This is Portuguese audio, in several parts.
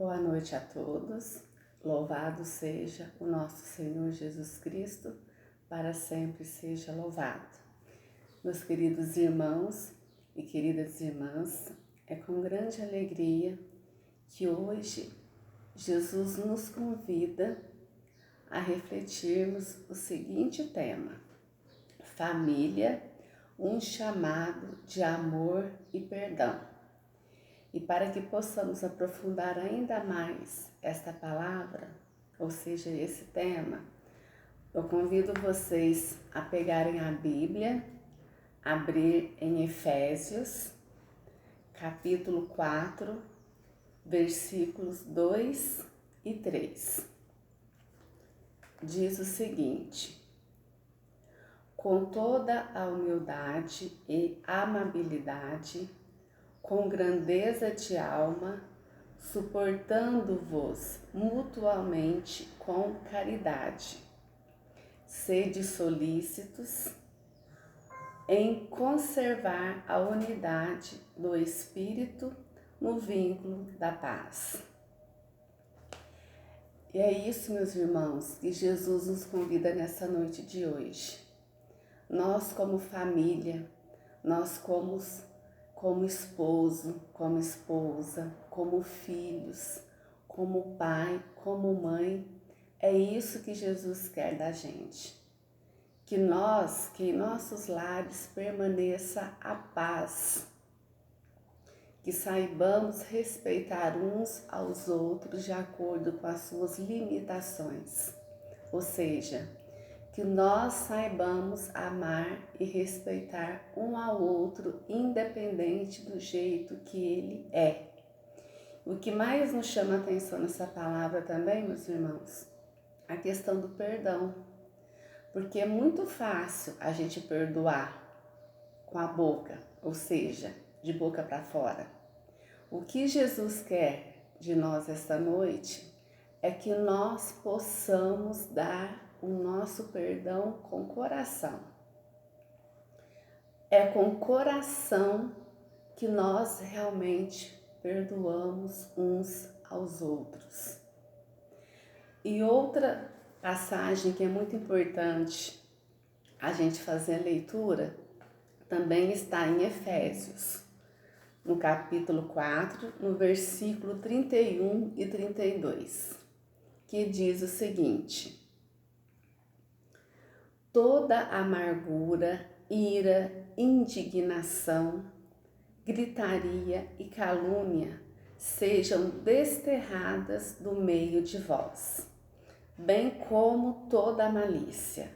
Boa noite a todos. Louvado seja o nosso Senhor Jesus Cristo, para sempre seja louvado. Meus queridos irmãos e queridas irmãs, é com grande alegria que hoje Jesus nos convida a refletirmos o seguinte tema: família, um chamado de amor e perdão. E para que possamos aprofundar ainda mais esta palavra, ou seja, esse tema, eu convido vocês a pegarem a Bíblia, abrir em Efésios, capítulo 4, versículos 2 e 3. Diz o seguinte: com toda a humildade e amabilidade, com grandeza de alma, suportando-vos mutuamente com caridade. Sede solícitos em conservar a unidade do Espírito no vínculo da paz. E é isso, meus irmãos, que Jesus nos convida nessa noite de hoje. Nós como família, nós como esposo, como esposa, como filhos, como pai, como mãe, é isso que Jesus quer da gente. Que em nossos lares permaneça a paz, que saibamos respeitar uns aos outros de acordo com as suas limitações, ou seja, que nós saibamos amar e respeitar um ao outro, independente do jeito que ele é. O que mais nos chama a atenção nessa palavra também, meus irmãos, a questão do perdão. Porque é muito fácil a gente perdoar com a boca, ou seja, de boca para fora. O que Jesus quer de nós esta noite é que nós possamos dar o nosso perdão com coração. É com coração que nós realmente perdoamos uns aos outros. E outra passagem que é muito importante a gente fazer a leitura também está em Efésios, no capítulo 4, no versículo 31 e 32, que diz o seguinte: toda amargura, ira, indignação, gritaria e calúnia sejam desterradas do meio de vós, bem como toda malícia.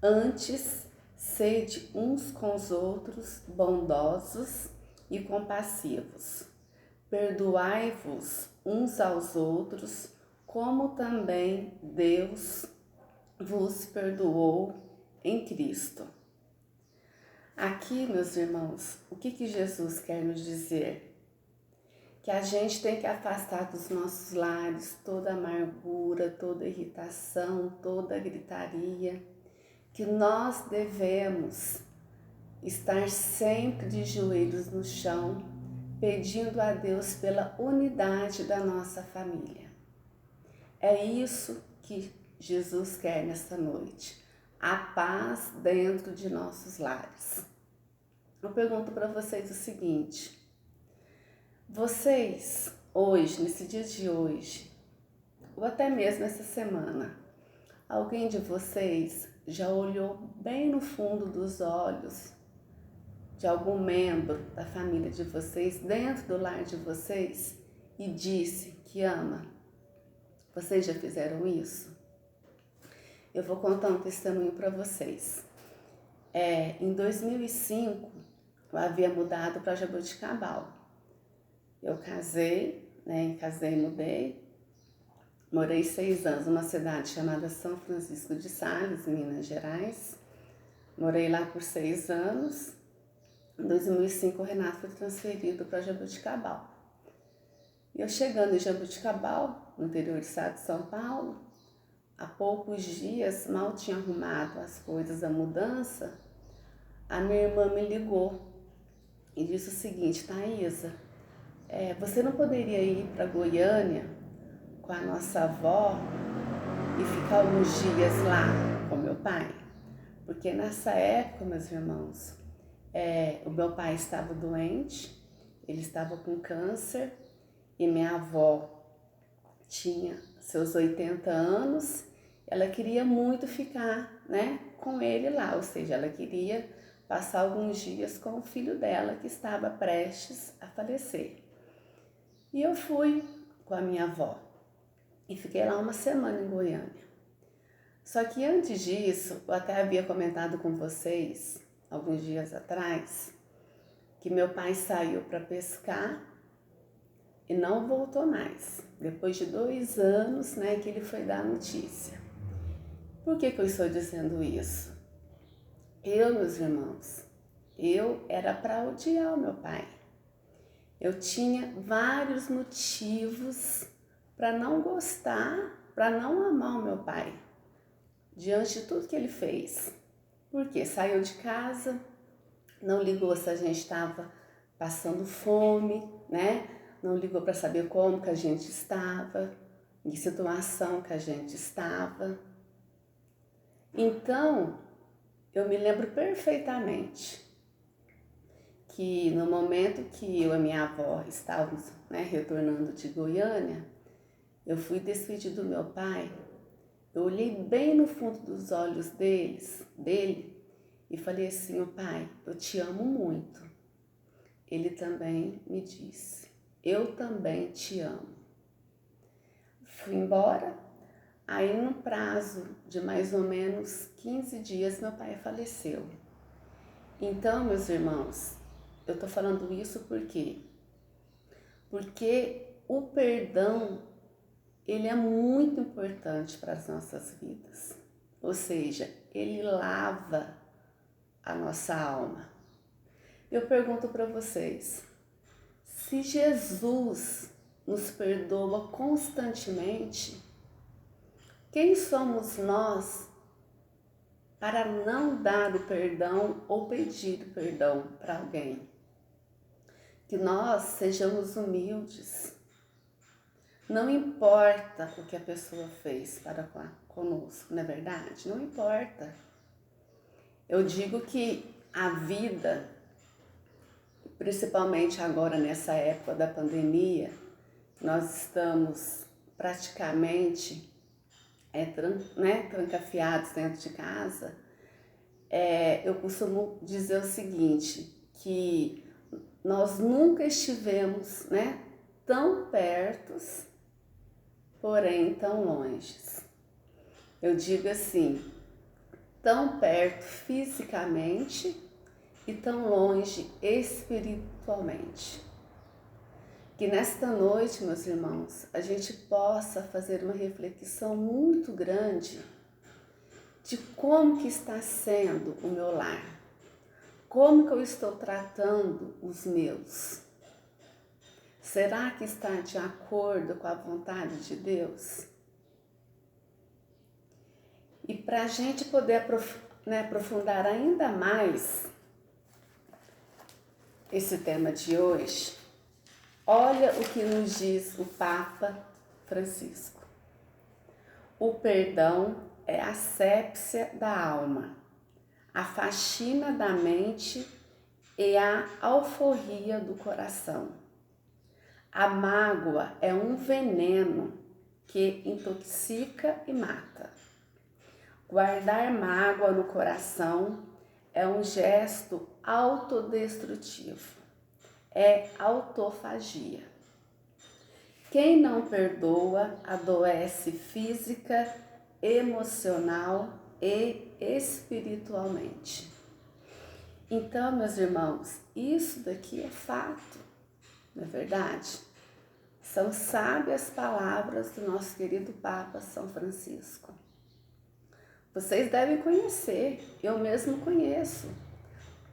Antes, sede uns com os outros bondosos e compassivos. Perdoai-vos uns aos outros, como também Deus vos perdoou em Cristo. Aqui, meus irmãos, o que Jesus quer nos dizer? Que a gente tem que afastar dos nossos lares toda amargura, toda irritação, toda gritaria, que nós devemos estar sempre de joelhos no chão, pedindo a Deus pela unidade da nossa família. É isso que Jesus quer nesta noite, a paz dentro de nossos lares. Eu pergunto para vocês o seguinte: vocês hoje, nesse dia de hoje, ou até mesmo essa semana, alguém de vocês já olhou bem no fundo dos olhos de algum membro da família de vocês, dentro do lar de vocês, e disse que ama? Vocês já fizeram isso? Eu vou contar um testemunho para vocês. Em 2005, eu havia mudado para Jaboticabal. Eu casei e mudei. Morei 6 anos numa cidade chamada São Francisco de Sales, em Minas Gerais. Morei lá por 6 anos. Em 2005, o Renato foi transferido para Jaboticabal. E eu chegando em Jaboticabal, no interior do estado de São Paulo, há poucos dias, mal tinha arrumado as coisas da mudança, a minha irmã me ligou e disse o seguinte: Thaisa, você não poderia ir para Goiânia com a nossa avó e ficar alguns dias lá com meu pai? Porque nessa época, meus irmãos, o meu pai estava doente, ele estava com câncer e minha avó tinha seus 80 anos, ela queria muito ficar, né, com ele lá, ou seja, ela queria passar alguns dias com o filho dela que estava prestes a falecer. E eu fui com a minha avó e fiquei lá uma semana em Goiânia. Só que antes disso, eu até havia comentado com vocês, alguns dias atrás, que meu pai saiu para pescar e não voltou mais. Depois de 2 anos, né, que ele foi dar a notícia. Por que eu estou dizendo isso? Meus irmãos, eu era para odiar o meu pai. Eu tinha vários motivos para não gostar, para não amar o meu pai, diante de tudo que ele fez. Porque saiu de casa, não ligou se a gente estava passando fome, né? Não ligou para saber como que a gente estava, em que situação que a gente estava. Então, eu me lembro perfeitamente que no momento que eu e minha avó estávamos, né, retornando de Goiânia, eu fui despedir do meu pai, eu olhei bem no fundo dos olhos dele e falei assim: pai, eu te amo muito. Ele também me disse: eu também te amo. Fui embora, aí no prazo de mais ou menos 15 dias meu pai faleceu. Então, meus irmãos, eu tô falando isso por quê? Porque o perdão, ele é muito importante para as nossas vidas. Ou seja, ele lava a nossa alma. Eu pergunto para vocês, se Jesus nos perdoa constantemente, quem somos nós para não dar o perdão ou pedir perdão para alguém? Que nós sejamos humildes. Não importa o que a pessoa fez para conosco, não é verdade? Não importa. Eu digo que a vida, principalmente agora nessa época da pandemia, nós estamos praticamente trancafiados dentro de casa. Eu costumo dizer o seguinte, que nós nunca estivemos, né, tão pertos, porém tão longes. Eu digo assim, tão perto fisicamente e tão longe espiritualmente. Que nesta noite, meus irmãos, a gente possa fazer uma reflexão muito grande de como que está sendo o meu lar, como que eu estou tratando os meus. Será que está de acordo com a vontade de Deus? E para a gente poder aprofundar ainda mais esse tema de hoje, olha o que nos diz o Papa Francisco. O perdão é a asepsia da alma, a faxina da mente e a alforria do coração. A mágoa é um veneno que intoxica e mata. Guardar mágoa no coração é um gesto autodestrutivo, é autofagia. Quem não perdoa adoece física, emocional e espiritualmente. Então, meus irmãos, isso daqui é fato, não é verdade? São sábias palavras do nosso querido Papa São Francisco. Vocês devem conhecer, eu mesmo conheço,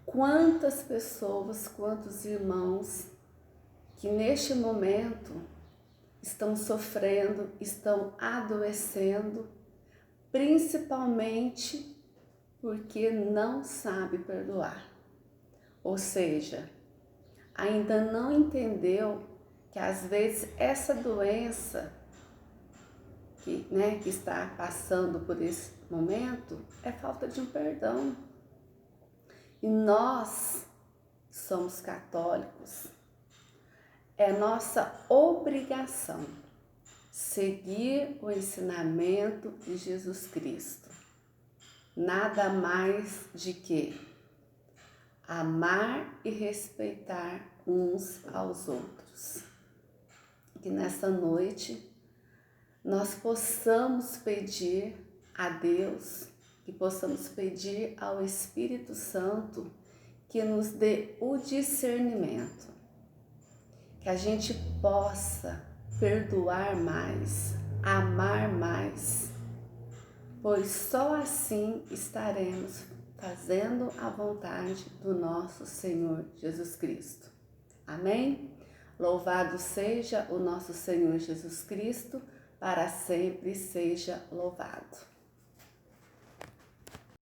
quantas pessoas, quantos irmãos que neste momento estão sofrendo, estão adoecendo, principalmente porque não sabe perdoar. Ou seja, ainda não entendeu que às vezes essa doença que está passando por esse momento é falta de um perdão. E nós somos católicos, é nossa obrigação seguir o ensinamento de Jesus Cristo. Nada mais de que amar e respeitar uns aos outros. Que nessa noite nós possamos pedir a Deus, que possamos pedir ao Espírito Santo que nos dê o discernimento, que a gente possa perdoar mais, amar mais, pois só assim estaremos fazendo a vontade do nosso Senhor Jesus Cristo. Amém? Louvado seja o nosso Senhor Jesus Cristo, para sempre seja louvado.